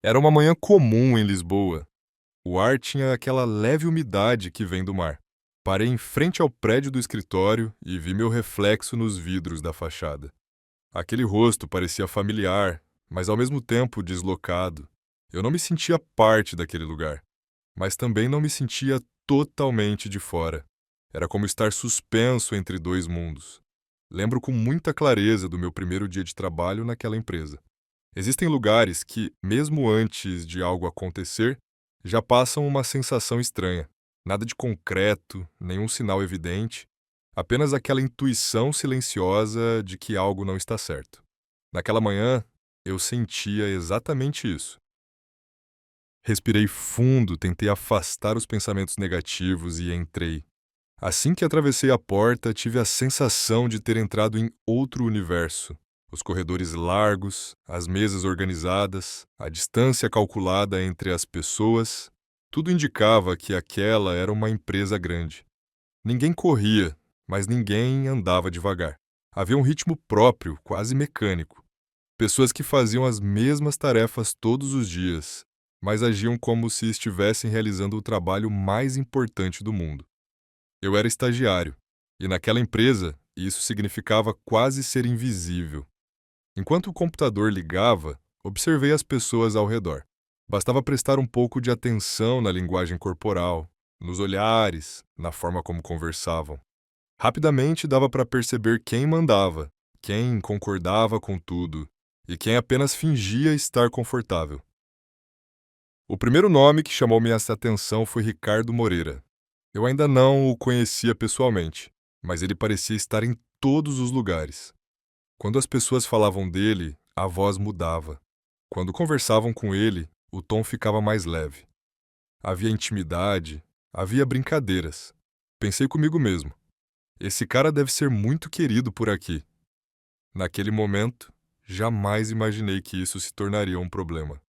Era uma manhã comum em Lisboa. O ar tinha aquela leve umidade que vem do mar. Parei em frente ao prédio do escritório e vi meu reflexo nos vidros da fachada. Aquele rosto parecia familiar, mas ao mesmo tempo deslocado. Eu não me sentia parte daquele lugar, mas também não me sentia totalmente de fora. Era como estar suspenso entre dois mundos. Lembro com muita clareza do meu primeiro dia de trabalho naquela empresa. Existem lugares que, mesmo antes de algo acontecer, já passam uma sensação estranha. Nada de concreto, nenhum sinal evidente, apenas aquela intuição silenciosa de que algo não está certo. Naquela manhã, eu sentia exatamente isso. Respirei fundo, tentei afastar os pensamentos negativos e entrei. Assim que atravessei a porta, tive a sensação de ter entrado em outro universo. Os corredores largos, as mesas organizadas, a distância calculada entre as pessoas, tudo indicava que aquela era uma empresa grande. Ninguém corria, mas ninguém andava devagar. Havia um ritmo próprio, quase mecânico. Pessoas que faziam as mesmas tarefas todos os dias, mas agiam como se estivessem realizando o trabalho mais importante do mundo. Eu era estagiário, e naquela empresa isso significava quase ser invisível. Enquanto o computador ligava, observei as pessoas ao redor. Bastava prestar um pouco de atenção na linguagem corporal, nos olhares, na forma como conversavam. Rapidamente dava para perceber quem mandava, quem concordava com tudo e quem apenas fingia estar confortável. O primeiro nome que chamou minha atenção foi Ricardo Moreira. Eu ainda não o conhecia pessoalmente, mas ele parecia estar em todos os lugares. Quando as pessoas falavam dele, a voz mudava. Quando conversavam com ele, o tom ficava mais leve. Havia intimidade, havia brincadeiras. Pensei comigo mesmo: esse cara deve ser muito querido por aqui. Naquele momento, jamais imaginei que isso se tornaria um problema.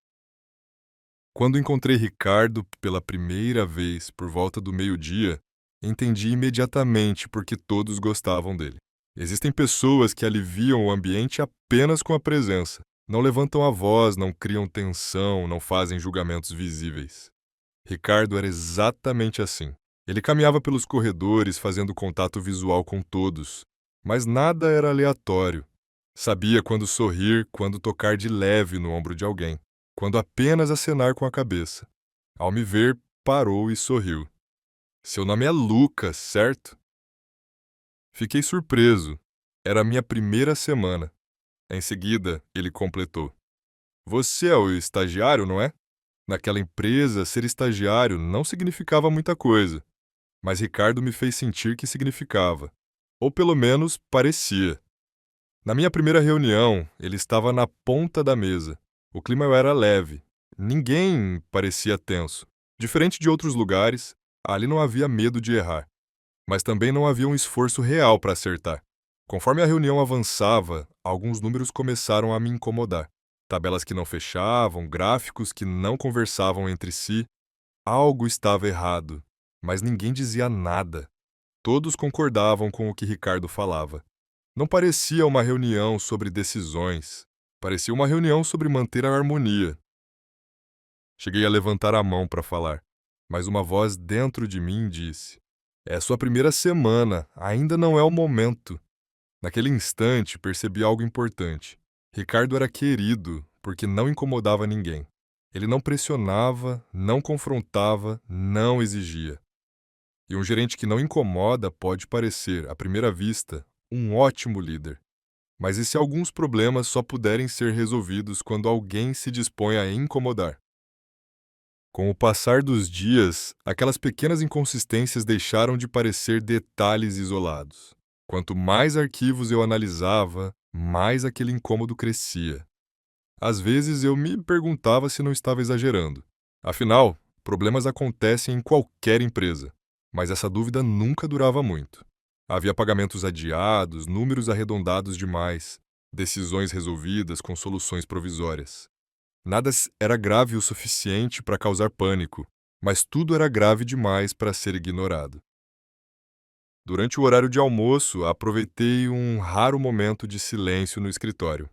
Quando encontrei Ricardo pela primeira vez por volta do meio-dia, entendi imediatamente por que todos gostavam dele. Existem pessoas que aliviam o ambiente apenas com a presença. Não levantam a voz, não criam tensão, não fazem julgamentos visíveis. Ricardo era exatamente assim. Ele caminhava pelos corredores fazendo contato visual com todos, mas nada era aleatório. Sabia quando sorrir, quando tocar de leve no ombro de alguém, quando apenas acenar com a cabeça. Ao me ver, parou e sorriu. Seu nome é Lucas, certo? Fiquei surpreso. Era a minha primeira semana. Em seguida, ele completou: Você é o estagiário, não é? Naquela empresa, ser estagiário não significava muita coisa, mas Ricardo me fez sentir que significava. Ou pelo menos parecia. Na minha primeira reunião, ele estava na ponta da mesa. O clima era leve. Ninguém parecia tenso. Diferente de outros lugares, ali não havia medo de errar, mas também não havia um esforço real para acertar. Conforme a reunião avançava, alguns números começaram a me incomodar. Tabelas que não fechavam, gráficos que não conversavam entre si. Algo estava errado, mas ninguém dizia nada. Todos concordavam com o que Ricardo falava. Não parecia uma reunião sobre decisões. Parecia uma reunião sobre manter a harmonia. Cheguei a levantar a mão para falar, mas uma voz dentro de mim disse: É sua primeira semana, ainda não é o momento. Naquele instante, percebi algo importante. Ricardo era querido porque não incomodava ninguém. Ele não pressionava, não confrontava, não exigia. E um gerente que não incomoda pode parecer, à primeira vista, um ótimo líder. Mas e se alguns problemas só puderem ser resolvidos quando alguém se dispõe a incomodar? Com o passar dos dias, aquelas pequenas inconsistências deixaram de parecer detalhes isolados. Quanto mais arquivos eu analisava, mais aquele incômodo crescia. Às vezes eu me perguntava se não estava exagerando. Afinal, problemas acontecem em qualquer empresa, mas essa dúvida nunca durava muito. Havia pagamentos adiados, números arredondados demais, decisões resolvidas com soluções provisórias. Nada era grave o suficiente para causar pânico, mas tudo era grave demais para ser ignorado. Durante o horário de almoço, aproveitei um raro momento de silêncio no escritório.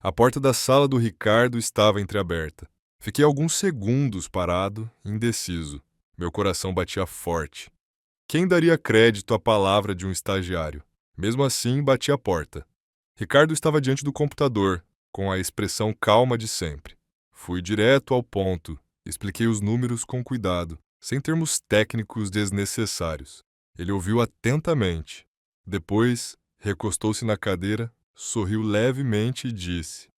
A porta da sala do Ricardo estava entreaberta. Fiquei alguns segundos parado, indeciso. Meu coração batia forte. Quem daria crédito à palavra de um estagiário? Mesmo assim, bati a porta. Ricardo estava diante do computador, com a expressão calma de sempre. Fui direto ao ponto, expliquei os números com cuidado, sem termos técnicos desnecessários. Ele ouviu atentamente. Depois, recostou-se na cadeira, sorriu levemente e disse: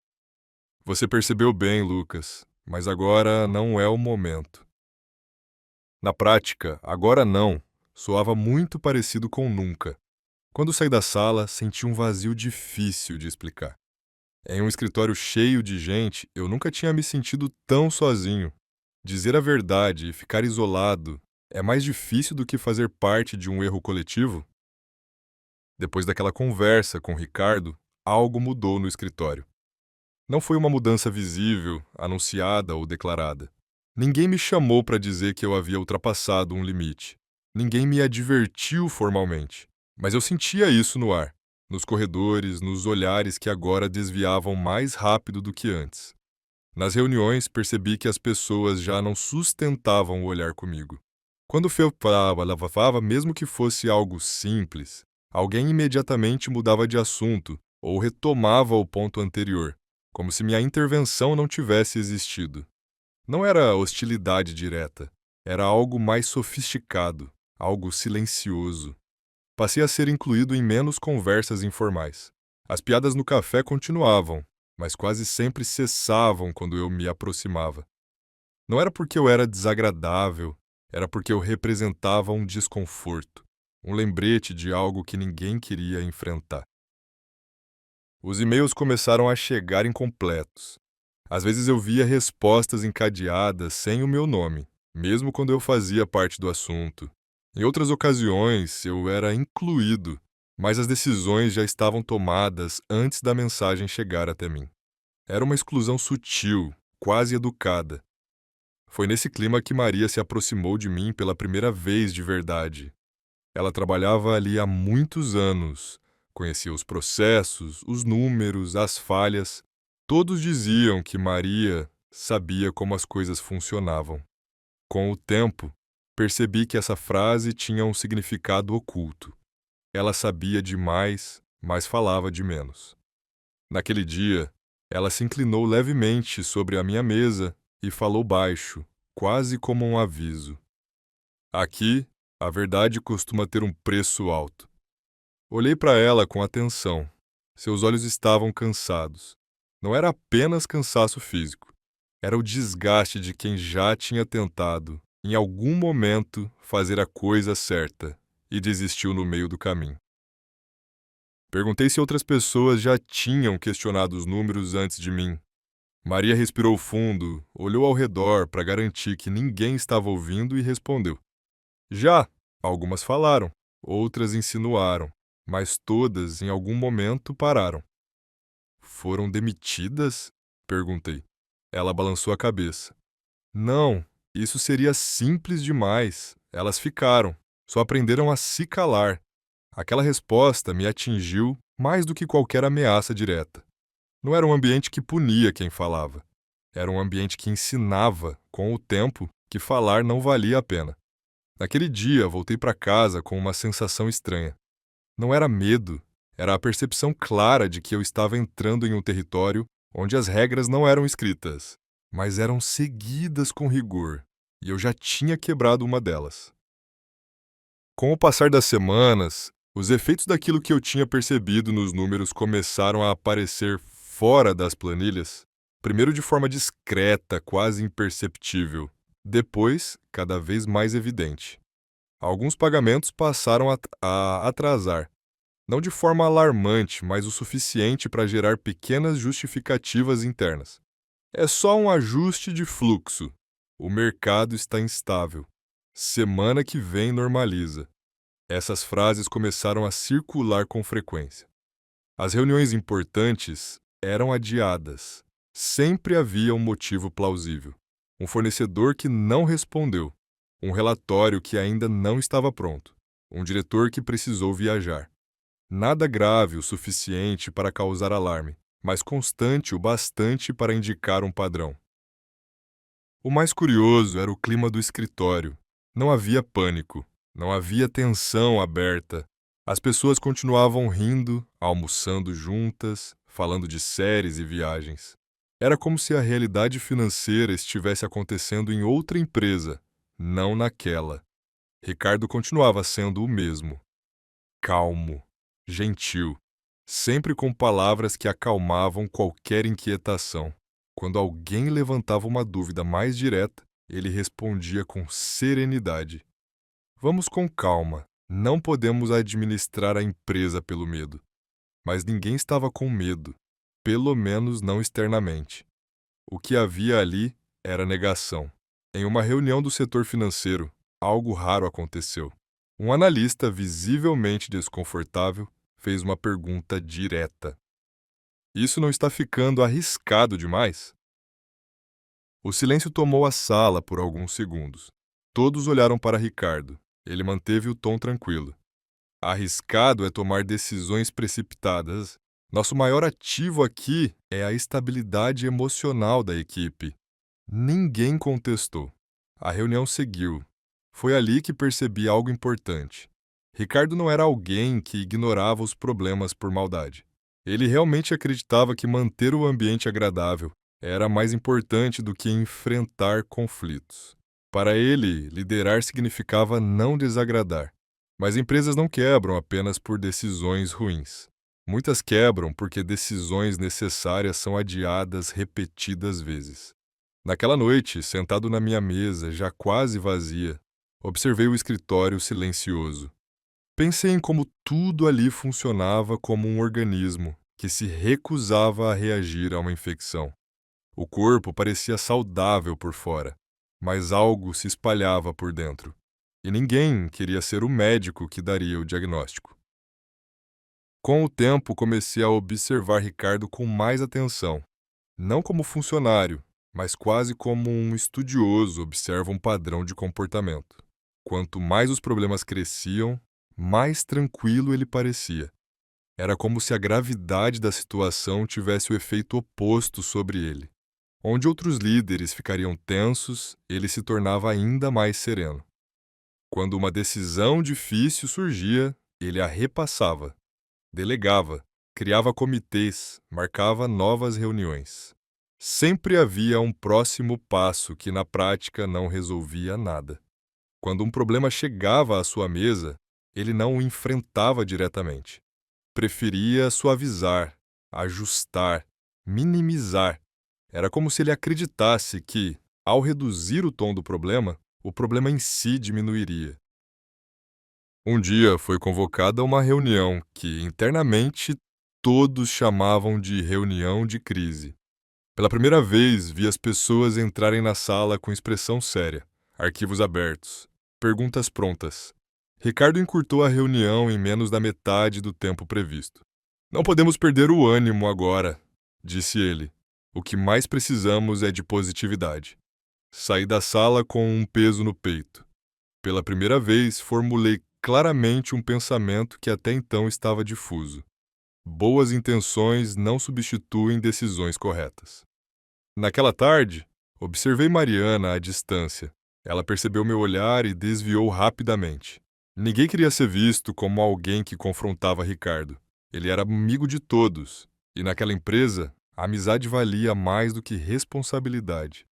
"Você percebeu bem, Lucas, mas agora não é o momento." Na prática, agora não, soava muito parecido com nunca. Quando saí da sala, senti um vazio difícil de explicar. Em um escritório cheio de gente, eu nunca tinha me sentido tão sozinho. Dizer a verdade e ficar isolado é mais difícil do que fazer parte de um erro coletivo? Depois daquela conversa com Ricardo, algo mudou no escritório. Não foi uma mudança visível, anunciada ou declarada. Ninguém me chamou para dizer que eu havia ultrapassado um limite. Ninguém me advertiu formalmente. Mas eu sentia isso no ar, nos corredores, nos olhares que agora desviavam mais rápido do que antes. Nas reuniões, percebi que as pessoas já não sustentavam o olhar comigo. Quando falava, mesmo que fosse algo simples, alguém imediatamente mudava de assunto ou retomava o ponto anterior, como se minha intervenção não tivesse existido. Não era hostilidade direta, era algo mais sofisticado, algo silencioso. Passei a ser incluído em menos conversas informais. As piadas no café continuavam, mas quase sempre cessavam quando eu me aproximava. Não era porque eu era desagradável, era porque eu representava um desconforto, um lembrete de algo que ninguém queria enfrentar. Os e-mails começaram a chegar incompletos. Às vezes eu via respostas encadeadas sem o meu nome, mesmo quando eu fazia parte do assunto. Em outras ocasiões, eu era incluído, mas as decisões já estavam tomadas antes da mensagem chegar até mim. Era uma exclusão sutil, quase educada. Foi nesse clima que Maria se aproximou de mim pela primeira vez de verdade. Ela trabalhava ali há muitos anos, conhecia os processos, os números, as falhas. Todos diziam que Maria sabia como as coisas funcionavam. Com o tempo, percebi que essa frase tinha um significado oculto. Ela sabia demais, mas falava de menos. Naquele dia, ela se inclinou levemente sobre a minha mesa e falou baixo, quase como um aviso. Aqui, a verdade costuma ter um preço alto. Olhei para ela com atenção. Seus olhos estavam cansados. Não era apenas cansaço físico. Era o desgaste de quem já tinha tentado, em algum momento, fazer a coisa certa e desistiu no meio do caminho. Perguntei se outras pessoas já tinham questionado os números antes de mim. Maria respirou fundo, olhou ao redor para garantir que ninguém estava ouvindo e respondeu. Já, algumas falaram, outras insinuaram, mas todas, em algum momento, pararam. Foram demitidas? Perguntei. Ela balançou a cabeça. Não, isso seria simples demais. Elas ficaram, só aprenderam a se calar. Aquela resposta me atingiu mais do que qualquer ameaça direta. Não era um ambiente que punia quem falava. Era um ambiente que ensinava, com o tempo, que falar não valia a pena. Naquele dia, voltei para casa com uma sensação estranha. Não era medo, era a percepção clara de que eu estava entrando em um território onde as regras não eram escritas, mas eram seguidas com rigor, e eu já tinha quebrado uma delas. Com o passar das semanas, os efeitos daquilo que eu tinha percebido nos números começaram a aparecer fora das planilhas, primeiro de forma discreta, quase imperceptível, depois, cada vez mais evidente. Alguns pagamentos passaram a atrasar, não de forma alarmante, mas o suficiente para gerar pequenas justificativas internas. É só um ajuste de fluxo. O mercado está instável. Semana que vem normaliza. Essas frases começaram a circular com frequência. As reuniões importantes eram adiadas. Sempre havia um motivo plausível. Um fornecedor que não respondeu. Um relatório que ainda não estava pronto. Um diretor que precisou viajar. Nada grave o suficiente para causar alarme, mas constante o bastante para indicar um padrão. O mais curioso era o clima do escritório. Não havia pânico, não havia tensão aberta. As pessoas continuavam rindo, almoçando juntas, falando de séries e viagens. Era como se a realidade financeira estivesse acontecendo em outra empresa, não naquela. Ricardo continuava sendo o mesmo. Calmo, gentil, sempre com palavras que acalmavam qualquer inquietação. Quando alguém levantava uma dúvida mais direta, ele respondia com serenidade. Vamos com calma. Não podemos administrar a empresa pelo medo. Mas ninguém estava com medo, pelo menos não externamente. O que havia ali era negação. Em uma reunião do setor financeiro, algo raro aconteceu. Um analista, visivelmente desconfortável, fez uma pergunta direta. Isso não está ficando arriscado demais? O silêncio tomou a sala por alguns segundos. Todos olharam para Ricardo. Ele manteve o tom tranquilo. Arriscado é tomar decisões precipitadas. Nosso maior ativo aqui é a estabilidade emocional da equipe. Ninguém contestou. A reunião seguiu. Foi ali que percebi algo importante. Ricardo não era alguém que ignorava os problemas por maldade. Ele realmente acreditava que manter o ambiente agradável era mais importante do que enfrentar conflitos. Para ele, liderar significava não desagradar. Mas empresas não quebram apenas por decisões ruins. Muitas quebram porque decisões necessárias são adiadas repetidas vezes. Naquela noite, sentado na minha mesa, já quase vazia, observei o escritório silencioso. Pensei em como tudo ali funcionava como um organismo que se recusava a reagir a uma infecção. O corpo parecia saudável por fora, mas algo se espalhava por dentro. E ninguém queria ser o médico que daria o diagnóstico. Com o tempo, comecei a observar Ricardo com mais atenção, não como funcionário, mas quase como um estudioso observa um padrão de comportamento. Quanto mais os problemas cresciam, mais tranquilo ele parecia. Era como se a gravidade da situação tivesse o efeito oposto sobre ele. Onde outros líderes ficariam tensos, ele se tornava ainda mais sereno. Quando uma decisão difícil surgia, ele a repassava, delegava, criava comitês, marcava novas reuniões. Sempre havia um próximo passo que, na prática, não resolvia nada. Quando um problema chegava à sua mesa, ele não o enfrentava diretamente. Preferia suavizar, ajustar, minimizar. Era como se ele acreditasse que, ao reduzir o tom do problema, o problema em si diminuiria. Um dia foi convocada uma reunião que, internamente, todos chamavam de reunião de crise. Pela primeira vez, vi as pessoas entrarem na sala com expressão séria, arquivos abertos, perguntas prontas. Ricardo encurtou a reunião em menos da metade do tempo previsto. Não podemos perder o ânimo agora, disse ele. O que mais precisamos é de positividade. Saí da sala com um peso no peito. Pela primeira vez, formulei claramente um pensamento que até então estava difuso. Boas intenções não substituem decisões corretas. Naquela tarde, observei Mariana à distância. Ela percebeu meu olhar e desviou rapidamente. Ninguém queria ser visto como alguém que confrontava Ricardo. Ele era amigo de todos, e naquela empresa, a amizade valia mais do que responsabilidade.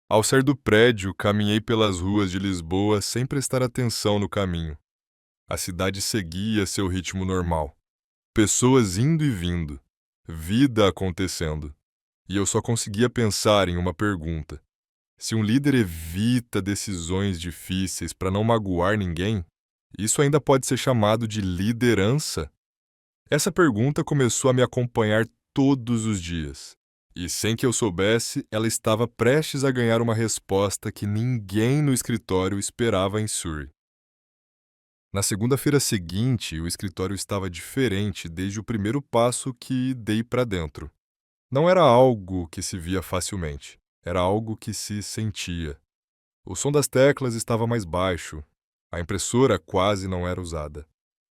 Ao sair do prédio, caminhei pelas ruas de Lisboa sem prestar atenção no caminho. A cidade seguia seu ritmo normal. Pessoas indo e vindo, vida acontecendo. E eu só conseguia pensar em uma pergunta. Se um líder evita decisões difíceis para não magoar ninguém, isso ainda pode ser chamado de liderança? Essa pergunta começou a me acompanhar todos os dias. E sem que eu soubesse, ela estava prestes a ganhar uma resposta que ninguém no escritório esperava em Surrey. Na segunda-feira seguinte, o escritório estava diferente desde o primeiro passo que dei para dentro. Não era algo que se via facilmente, era algo que se sentia. O som das teclas estava mais baixo, a impressora quase não era usada.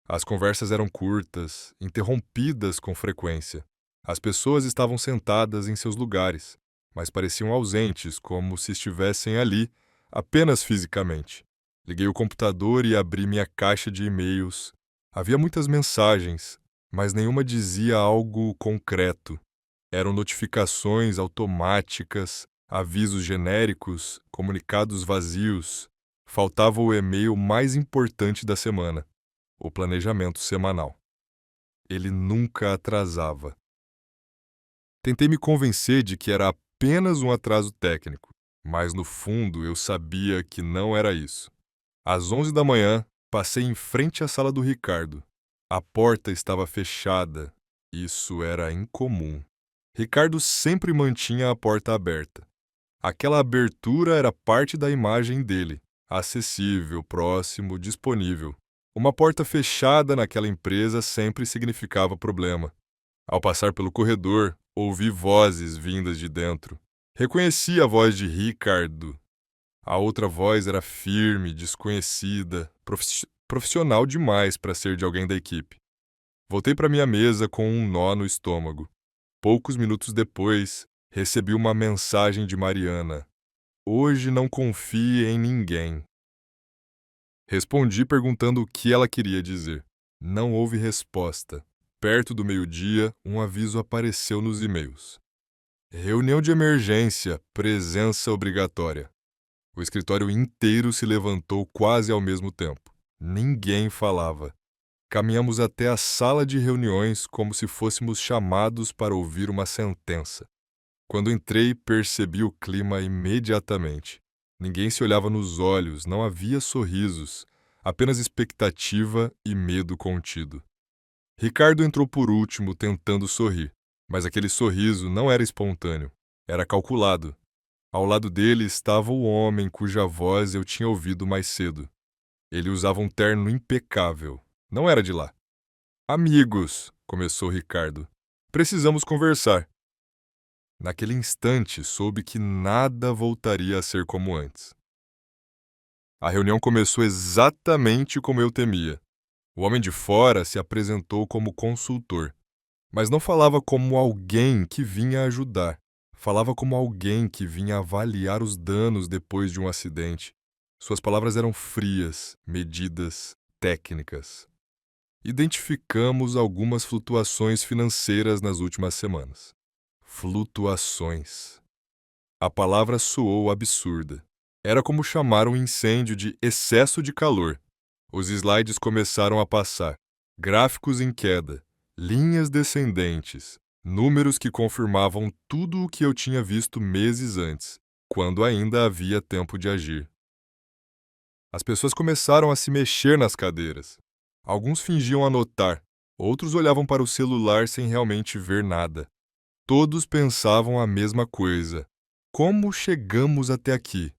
As conversas eram curtas, interrompidas com frequência. As pessoas estavam sentadas em seus lugares, mas pareciam ausentes, como se estivessem ali, apenas fisicamente. Liguei o computador e abri minha caixa de e-mails. Havia muitas mensagens, mas nenhuma dizia algo concreto. Eram notificações automáticas, avisos genéricos, comunicados vazios. Faltava o e-mail mais importante da semana, o planejamento semanal. Ele nunca atrasava. Tentei me convencer de que era apenas um atraso técnico, mas no fundo eu sabia que não era isso. Às 11 da manhã, passei em frente à sala do Ricardo. A porta estava fechada. Isso era incomum. Ricardo sempre mantinha a porta aberta. Aquela abertura era parte da imagem dele, acessível, próximo, disponível. Uma porta fechada naquela empresa sempre significava problema. Ao passar pelo corredor, ouvi vozes vindas de dentro. Reconheci a voz de Ricardo. A outra voz era firme, desconhecida, profissional demais para ser de alguém da equipe. Voltei para minha mesa com um nó no estômago. Poucos minutos depois, recebi uma mensagem de Mariana. Hoje não confie em ninguém. Respondi perguntando o que ela queria dizer. Não houve resposta. Perto do meio-dia, um aviso apareceu nos e-mails. Reunião de emergência, presença obrigatória. O escritório inteiro se levantou quase ao mesmo tempo. Ninguém falava. Caminhamos até a sala de reuniões como se fôssemos chamados para ouvir uma sentença. Quando entrei, percebi o clima imediatamente. Ninguém se olhava nos olhos, não havia sorrisos, apenas expectativa e medo contido. Ricardo entrou por último, tentando sorrir, mas aquele sorriso não era espontâneo, era calculado. Ao lado dele estava o homem cuja voz eu tinha ouvido mais cedo. Ele usava um terno impecável, não era de lá. Amigos, começou Ricardo, precisamos conversar. Naquele instante, soube que nada voltaria a ser como antes. A reunião começou exatamente como eu temia. O homem de fora se apresentou como consultor, mas não falava como alguém que vinha ajudar. Falava como alguém que vinha avaliar os danos depois de um acidente. Suas palavras eram frias, medidas, técnicas. Identificamos algumas flutuações financeiras nas últimas semanas. Flutuações. A palavra soou absurda. Era como chamar um incêndio de excesso de calor. Os slides começaram a passar. Gráficos em queda, linhas descendentes, números que confirmavam tudo o que eu tinha visto meses antes, quando ainda havia tempo de agir. As pessoas começaram a se mexer nas cadeiras. Alguns fingiam anotar, outros olhavam para o celular sem realmente ver nada. Todos pensavam a mesma coisa. Como chegamos até aqui?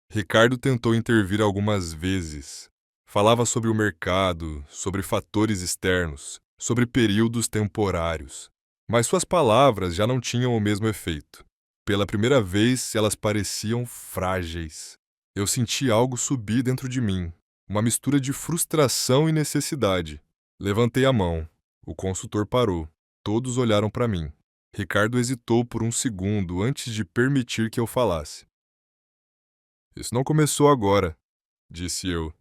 Ricardo tentou intervir algumas vezes. Falava sobre o mercado, sobre fatores externos, sobre períodos temporários. Mas suas palavras já não tinham o mesmo efeito. Pela primeira vez, elas pareciam frágeis. Eu senti algo subir dentro de mim, uma mistura de frustração e necessidade. Levantei a mão. O consultor parou. Todos olharam para mim. Ricardo hesitou por um segundo antes de permitir que eu falasse. Isso não começou agora, disse eu.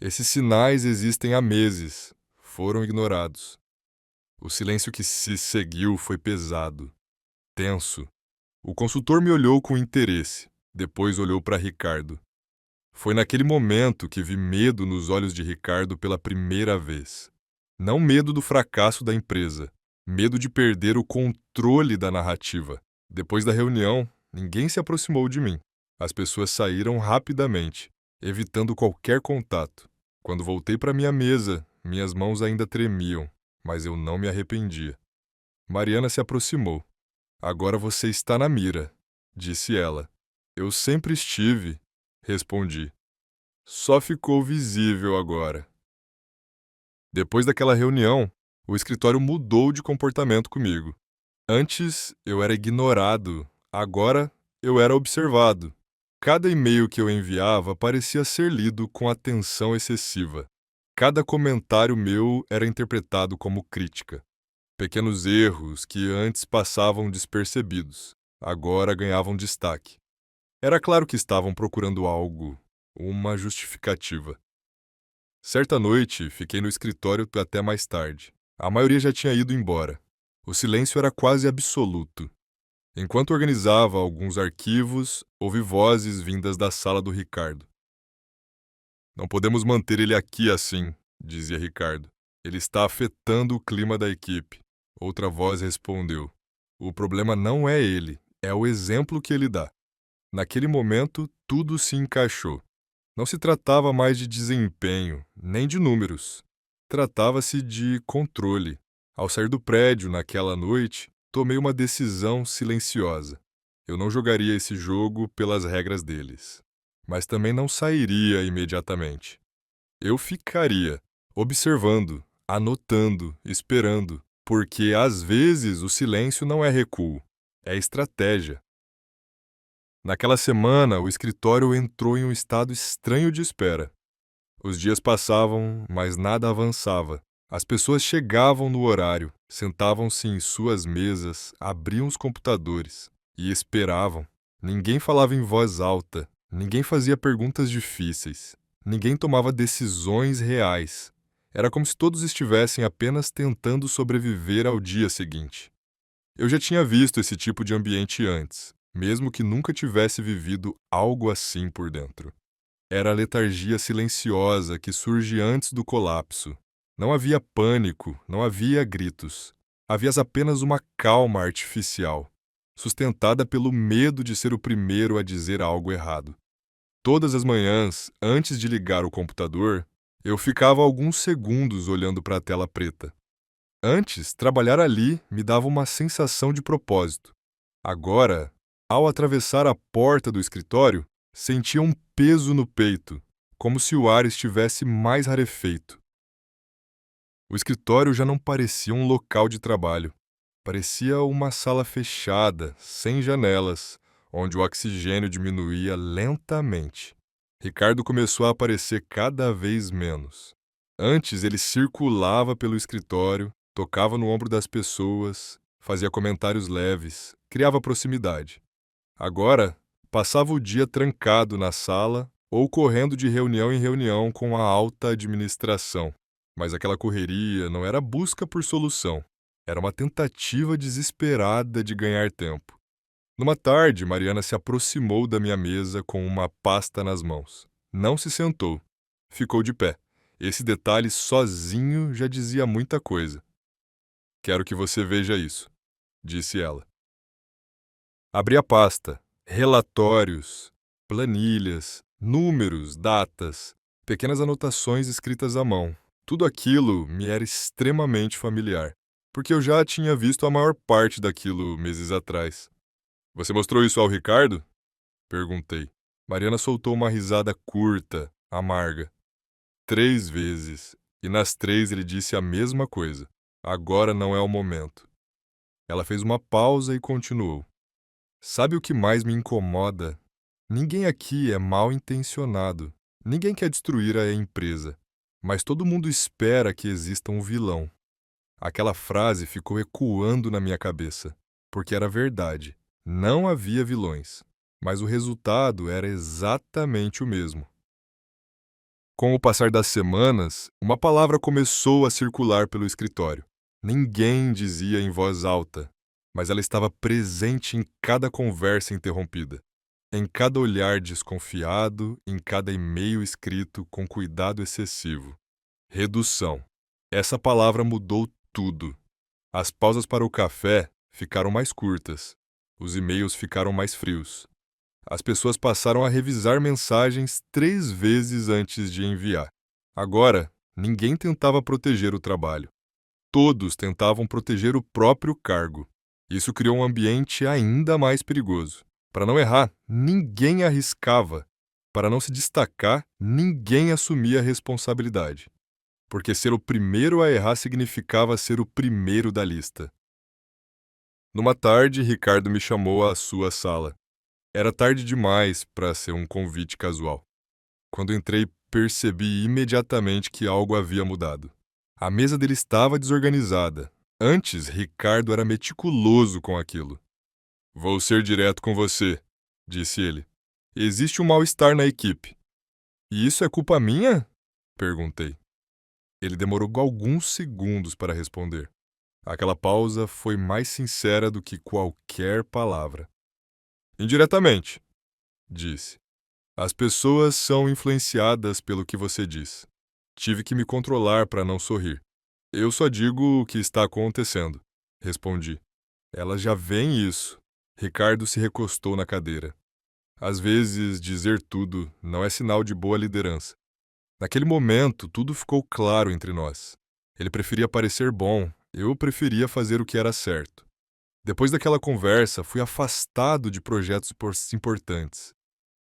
Esses sinais existem há meses. Foram ignorados. O silêncio que se seguiu foi pesado, tenso. O consultor me olhou com interesse, depois olhou para Ricardo. Foi naquele momento que vi medo nos olhos de Ricardo pela primeira vez. Não medo do fracasso da empresa, medo de perder o controle da narrativa. Depois da reunião, ninguém se aproximou de mim. As pessoas saíram rapidamente, evitando qualquer contato. Quando voltei para minha mesa, minhas mãos ainda tremiam, mas eu não me arrependia. Mariana se aproximou. Agora você está na mira, disse ela. Eu sempre estive, respondi. Só ficou visível agora. Depois daquela reunião, o escritório mudou de comportamento comigo. Antes, eu era ignorado. Agora, eu era observado. Cada e-mail que eu enviava parecia ser lido com atenção excessiva. Cada comentário meu era interpretado como crítica. Pequenos erros que antes passavam despercebidos. agora ganhavam destaque. Era claro que estavam procurando algo, uma justificativa. Certa noite, fiquei no escritório até mais tarde. A maioria já tinha ido embora. O silêncio era quase absoluto. Enquanto organizava alguns arquivos, ouvi vozes vindas da sala do Ricardo. Não podemos manter ele aqui assim, dizia Ricardo. Ele está afetando o clima da equipe. Outra voz respondeu. O problema não é ele, é o exemplo que ele dá. Naquele momento, tudo se encaixou. Não se tratava mais de desempenho, nem de números. Tratava-se de controle. Ao sair do prédio naquela noite, tomei uma decisão silenciosa. Eu não jogaria esse jogo pelas regras deles. Mas também não sairia imediatamente. Eu ficaria observando, anotando, esperando, porque às vezes o silêncio não é recuo, é estratégia. Naquela semana, o escritório entrou em um estado estranho de espera. Os dias passavam, mas nada avançava. As pessoas chegavam no horário, sentavam-se em suas mesas, abriam os computadores e esperavam. Ninguém falava em voz alta, ninguém fazia perguntas difíceis, ninguém tomava decisões reais. Era como se todos estivessem apenas tentando sobreviver ao dia seguinte. Eu já tinha visto esse tipo de ambiente antes, mesmo que nunca tivesse vivido algo assim por dentro. Era a letargia silenciosa que surge antes do colapso. Não havia pânico, não havia gritos. Havia apenas uma calma artificial, sustentada pelo medo de ser o primeiro a dizer algo errado. Todas as manhãs, antes de ligar o computador, eu ficava alguns segundos olhando para a tela preta. Antes, trabalhar ali me dava uma sensação de propósito. Agora, ao atravessar a porta do escritório, sentia um peso no peito, como se o ar estivesse mais rarefeito. O escritório já não parecia um local de trabalho. Parecia uma sala fechada, sem janelas, onde o oxigênio diminuía lentamente. Ricardo começou a aparecer cada vez menos. Antes ele circulava pelo escritório, tocava no ombro das pessoas, fazia comentários leves, criava proximidade. Agora, passava o dia trancado na sala ou correndo de reunião em reunião com a alta administração. Mas aquela correria não era busca por solução. Era uma tentativa desesperada de ganhar tempo. Numa tarde, Mariana se aproximou da minha mesa com uma pasta nas mãos. Não se sentou. Ficou de pé. Esse detalhe sozinho já dizia muita coisa. Quero que você veja isso, disse ela. Abri a pasta. Relatórios, planilhas, números, datas, pequenas anotações escritas à mão. Tudo aquilo me era extremamente familiar, porque eu já tinha visto a maior parte daquilo meses atrás. Você mostrou isso ao Ricardo? Perguntei. Mariana soltou uma risada curta, amarga. 3 vezes, e nas 3 ele disse a mesma coisa. Agora não é o momento. Ela fez uma pausa e continuou. Sabe o que mais me incomoda? Ninguém aqui é mal intencionado. Ninguém quer destruir a empresa. Mas todo mundo espera que exista um vilão. Aquela frase ficou ecoando na minha cabeça, porque era verdade. Não havia vilões, mas o resultado era exatamente o mesmo. Com o passar das semanas, uma palavra começou a circular pelo escritório. Ninguém dizia em voz alta, mas ela estava presente em cada conversa interrompida, em cada olhar desconfiado, em cada e-mail escrito com cuidado excessivo. Redução. Essa palavra mudou tudo. As pausas para o café ficaram mais curtas. Os e-mails ficaram mais frios. As pessoas passaram a revisar mensagens 3 vezes antes de enviar. Agora, ninguém tentava proteger o trabalho. Todos tentavam proteger o próprio cargo. Isso criou um ambiente ainda mais perigoso. Para não errar, ninguém arriscava. Para não se destacar, ninguém assumia a responsabilidade. Porque ser o primeiro a errar significava ser o primeiro da lista. Numa tarde, Ricardo me chamou à sua sala. Era tarde demais para ser um convite casual. Quando entrei, percebi imediatamente que algo havia mudado. A mesa dele estava desorganizada. Antes, Ricardo era meticuloso com aquilo. Vou ser direto com você, disse ele. Existe um mal-estar na equipe. E isso é culpa minha? Perguntei. Ele demorou alguns segundos para responder. Aquela pausa foi mais sincera do que qualquer palavra. Indiretamente, disse. As pessoas são influenciadas pelo que você diz. Tive que me controlar para não sorrir. Eu só digo o que está acontecendo, respondi. Elas já veem isso. Ricardo se recostou na cadeira. Às vezes, dizer tudo não é sinal de boa liderança. Naquele momento, tudo ficou claro entre nós. Ele preferia parecer bom, eu preferia fazer o que era certo. Depois daquela conversa, fui afastado de projetos importantes.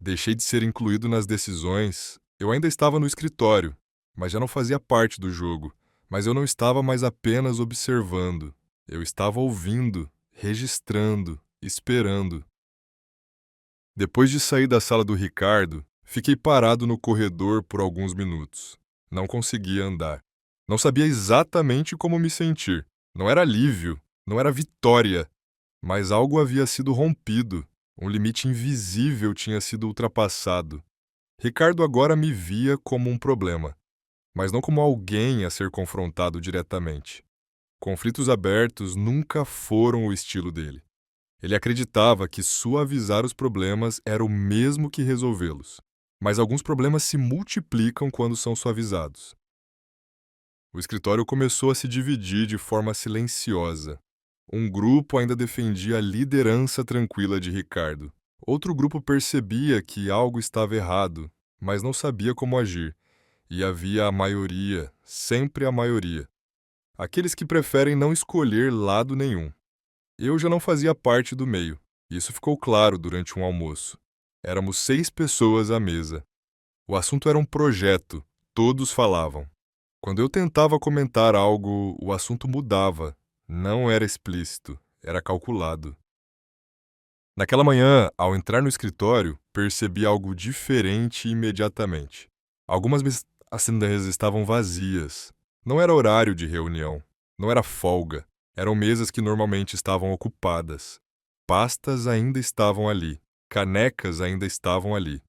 Deixei de ser incluído nas decisões. Eu ainda estava no escritório, mas já não fazia parte do jogo. Mas eu não estava mais apenas observando. Eu estava ouvindo, registrando, esperando. Depois de sair da sala do Ricardo, fiquei parado no corredor por alguns minutos. Não conseguia andar. Não sabia exatamente como me sentir. Não era alívio, não era vitória, mas algo havia sido rompido. Um limite invisível tinha sido ultrapassado. Ricardo agora me via como um problema, mas não como alguém a ser confrontado diretamente. Conflitos abertos nunca foram o estilo dele. Ele acreditava que suavizar os problemas era o mesmo que resolvê-los. Mas alguns problemas se multiplicam quando são suavizados. O escritório começou a se dividir de forma silenciosa. Um grupo ainda defendia a liderança tranquila de Ricardo. Outro grupo percebia que algo estava errado, mas não sabia como agir. E havia a maioria, sempre a maioria. Aqueles que preferem não escolher lado nenhum. Eu já não fazia parte do meio. Isso ficou claro durante um almoço. Éramos 6 pessoas à mesa. O assunto era um projeto. Todos falavam. Quando eu tentava comentar algo, o assunto mudava. Não era explícito, era calculado. Naquela manhã, ao entrar no escritório, percebi algo diferente imediatamente. Algumas mesas estavam vazias. Não era horário de reunião. Não era folga. Eram mesas que normalmente estavam ocupadas. Pastas ainda estavam ali. Canecas ainda estavam ali.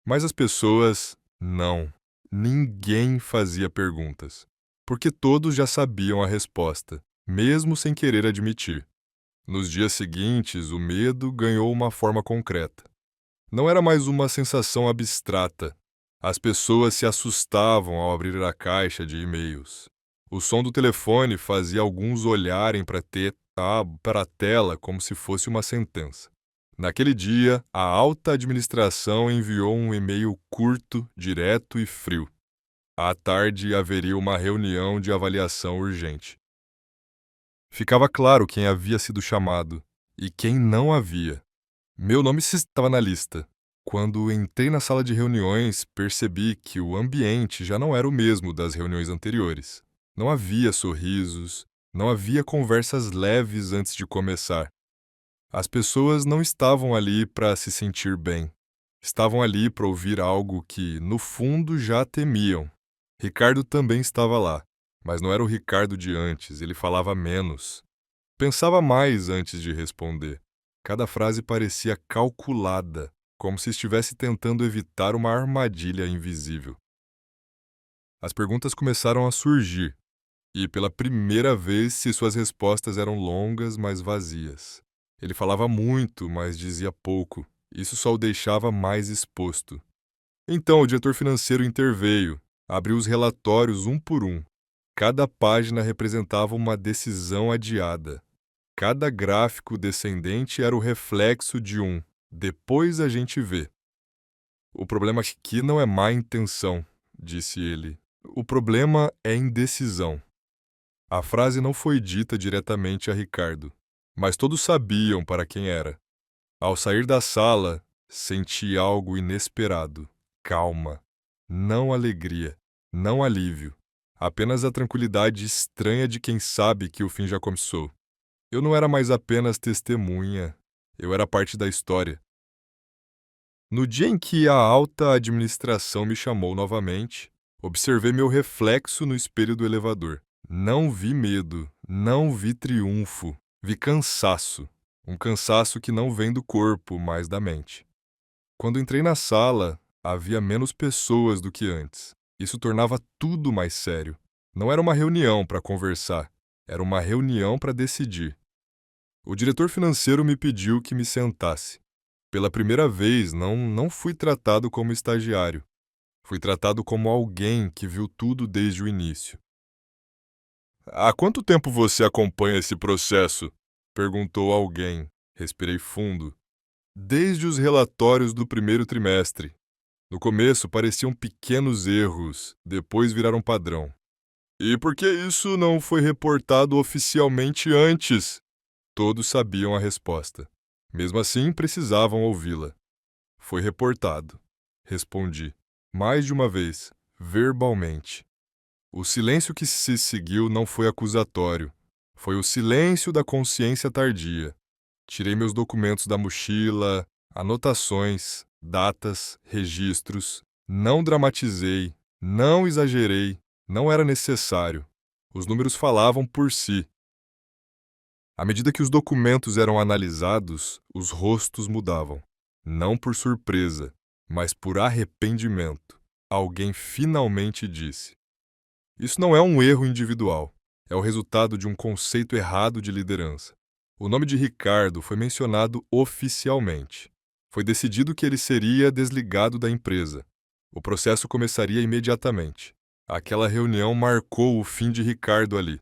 Mas as pessoas, não. Ninguém fazia perguntas. Porque todos já sabiam a resposta, mesmo sem querer admitir. Nos dias seguintes, o medo ganhou uma forma concreta. Não era mais uma sensação abstrata. As pessoas se assustavam ao abrir a caixa de e-mails. O som do telefone fazia alguns olharem para a tela como se fosse uma sentença. Naquele dia, a alta administração enviou um e-mail curto, direto e frio. À tarde haveria uma reunião de avaliação urgente. Ficava claro quem havia sido chamado e quem não havia. Meu nome estava na lista. Quando entrei na sala de reuniões, percebi que o ambiente já não era o mesmo das reuniões anteriores. Não havia sorrisos, não havia conversas leves antes de começar. As pessoas não estavam ali para se sentir bem. Estavam ali para ouvir algo que, no fundo, já temiam. Ricardo também estava lá, mas não era o Ricardo de antes, ele falava menos. Pensava mais antes de responder. Cada frase parecia calculada, como se estivesse tentando evitar uma armadilha invisível. As perguntas começaram a surgir, e pela primeira vez suas respostas eram longas, mas vazias. Ele falava muito, mas dizia pouco. Isso só o deixava mais exposto. Então o diretor financeiro interveio, abriu os relatórios um por um. Cada página representava uma decisão adiada. Cada gráfico descendente era o reflexo de um "depois a gente vê". O problema aqui não é má intenção, disse ele. O problema é indecisão. A frase não foi dita diretamente a Ricardo, mas todos sabiam para quem era. Ao sair da sala, senti algo inesperado. Calma. Não alegria. Não alívio. Apenas a tranquilidade estranha de quem sabe que o fim já começou. Eu não era mais apenas testemunha. Eu era parte da história. No dia em que a alta administração me chamou novamente, observei meu reflexo no espelho do elevador. Não vi medo, não vi triunfo, vi cansaço. Um cansaço que não vem do corpo, mas da mente. Quando entrei na sala, havia menos pessoas do que antes. Isso tornava tudo mais sério. Não era uma reunião para conversar, era uma reunião para decidir. O diretor financeiro me pediu que me sentasse. Pela primeira vez, não fui tratado como estagiário. Fui tratado como alguém que viu tudo desde o início. Há quanto tempo você acompanha esse processo? Perguntou alguém. Respirei fundo. Desde os relatórios do primeiro trimestre. No começo pareciam pequenos erros, depois viraram padrão. E por que isso não foi reportado oficialmente antes? Todos sabiam a resposta. Mesmo assim, precisavam ouvi-la. Foi reportado. Respondi. Mais de uma vez, verbalmente. O silêncio que se seguiu não foi acusatório. Foi o silêncio da consciência tardia. Tirei meus documentos da mochila, anotações, datas, registros. Não dramatizei, não exagerei, não era necessário. Os números falavam por si. À medida que os documentos eram analisados, os rostos mudavam. Não por surpresa, mas por arrependimento. Alguém finalmente disse: Isso não é um erro individual, é o resultado de um conceito errado de liderança. O nome de Ricardo foi mencionado oficialmente. Foi decidido que ele seria desligado da empresa. O processo começaria imediatamente. Aquela reunião marcou o fim de Ricardo ali.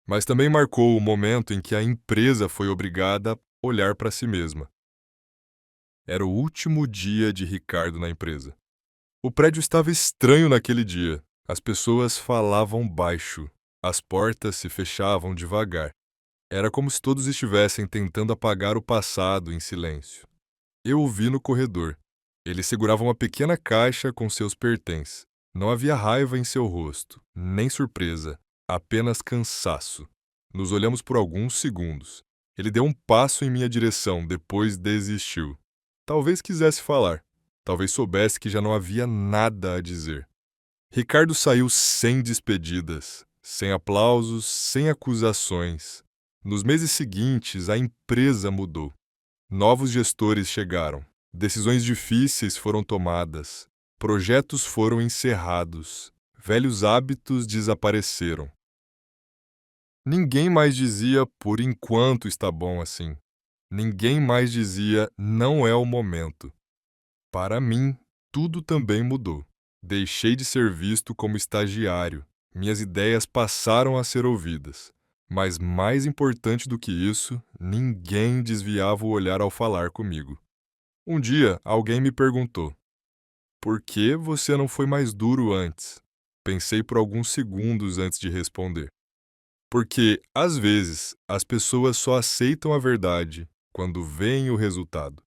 Mas também marcou o momento em que a empresa foi obrigada a olhar para si mesma. Era o último dia de Ricardo na empresa. O prédio estava estranho naquele dia. As pessoas falavam baixo. As portas se fechavam devagar. Era como se todos estivessem tentando apagar o passado em silêncio. Eu o vi no corredor. Ele segurava uma pequena caixa com seus pertences. Não havia raiva em seu rosto, nem surpresa, apenas cansaço. Nos olhamos por alguns segundos. Ele deu um passo em minha direção, depois desistiu. Talvez quisesse falar. Talvez soubesse que já não havia nada a dizer. Ricardo saiu sem despedidas, sem aplausos, sem acusações. Nos meses seguintes, a empresa mudou. Novos gestores chegaram. Decisões difíceis foram tomadas. Projetos foram encerrados. Velhos hábitos desapareceram. Ninguém mais dizia por enquanto está bom assim. Ninguém mais dizia não é o momento. Para mim, tudo também mudou. Deixei de ser visto como estagiário. Minhas ideias passaram a ser ouvidas. Mas mais importante do que isso, ninguém desviava o olhar ao falar comigo. Um dia, alguém me perguntou: Por que você não foi mais duro antes? Pensei por alguns segundos antes de responder. Porque, às vezes, as pessoas só aceitam a verdade quando veem o resultado.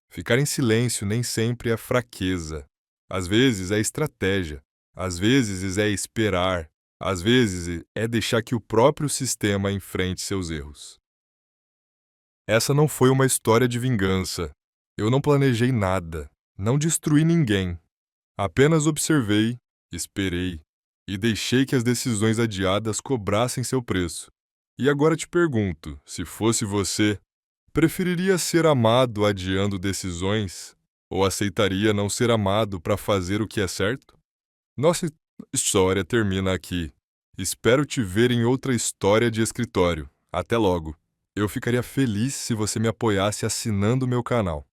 Ficar em silêncio nem sempre é fraqueza. Às vezes é estratégia. Às vezes é esperar. Às vezes é deixar que o próprio sistema enfrente seus erros. Essa não foi uma história de vingança. Eu não planejei nada. Não destruí ninguém. Apenas observei, esperei e deixei que as decisões adiadas cobrassem seu preço. E agora te pergunto, se fosse você, preferiria ser amado adiando decisões ou aceitaria não ser amado para fazer o que é certo? Nossa história termina aqui. Espero te ver em outra história de escritório. Até logo. Eu ficaria feliz se você me apoiasse assinando meu canal.